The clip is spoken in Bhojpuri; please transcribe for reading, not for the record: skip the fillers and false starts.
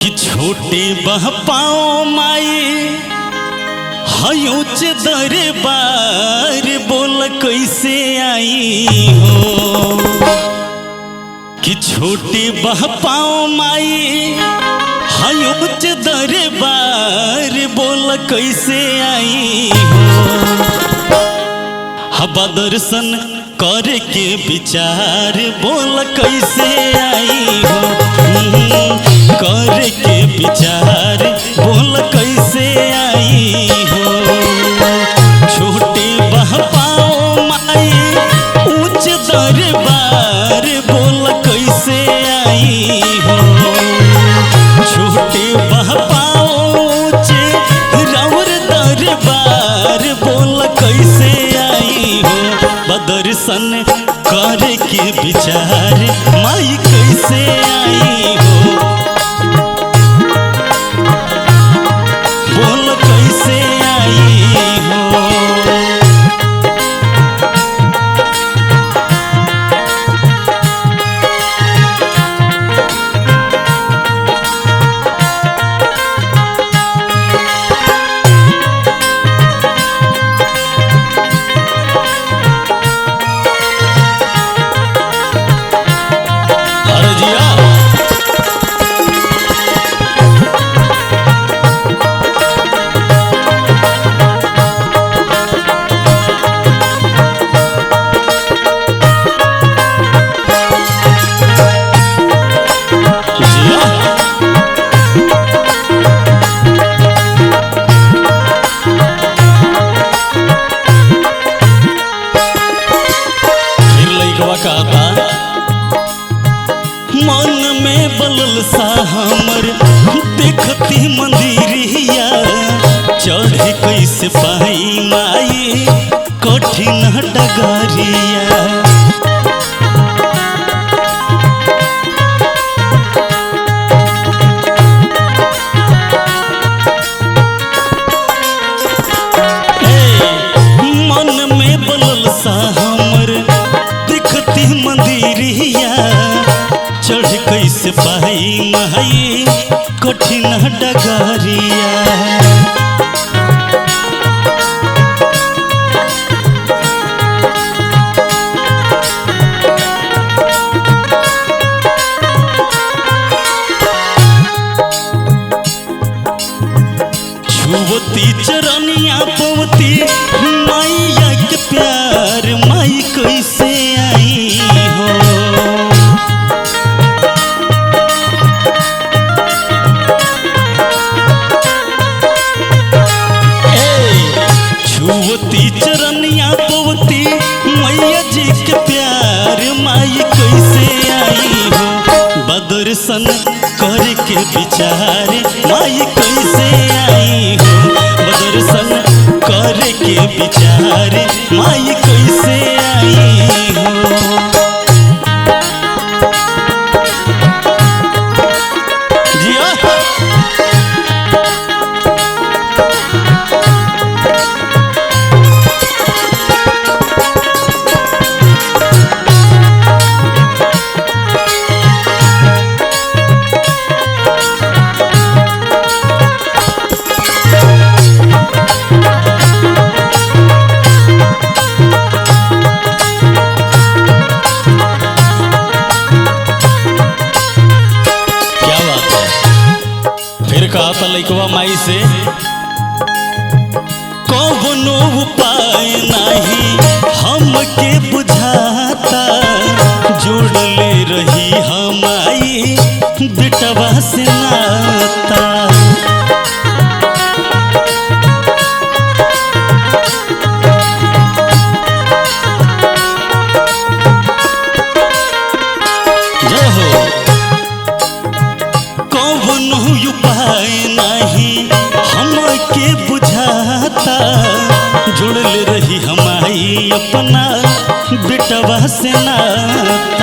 कि छोटे बहपाओ माई हयूच दरबार बोल कैसे आई हो। कि छोटे बहपाओ माई हयूच दरबार बोल कैसे आई हो। हवा दर्शन करके विचार बोल कैसे आई हो। करके विचार बोल कैसे आई हो। छोटे बहपाओ माई ऊंच दरबार बोल कैसे आई हो। छोटे बहपाओ ऊंच रौर दरबार बोल कैसे आई हो। बदर्शन करके विचार माई कैसे आई हो। बोल कैसे आई हो। अरे जिया मन में बलल सा हमर देखती मंदिरिया चढ़े कैसे पाई माई कठिन डगरिया। मन में बलल सा हमर देखती मंदिरिया चढ़ कैसे पाई माई कठिन डगरिया। छुवती चरनिया पवती मैया के प्यार माई कैसे आई हो। छुवती चरनिया पवती मैया जी के प्यार माई कैसे आई हो। बदर्शन करके विचार माई कैसे आई हो। बदर्शन करके विचार माई कैसे आई हो। जिया कहा था लइकवा माई से कौनो उपाय नहीं हमके बुझाता जोड़ले रही हमाई बेटवा से नाता। जय हो कौनो उपाय नहीं हमके बुझाता जुड़ल रही हमारी अपना बेटवा से नाता।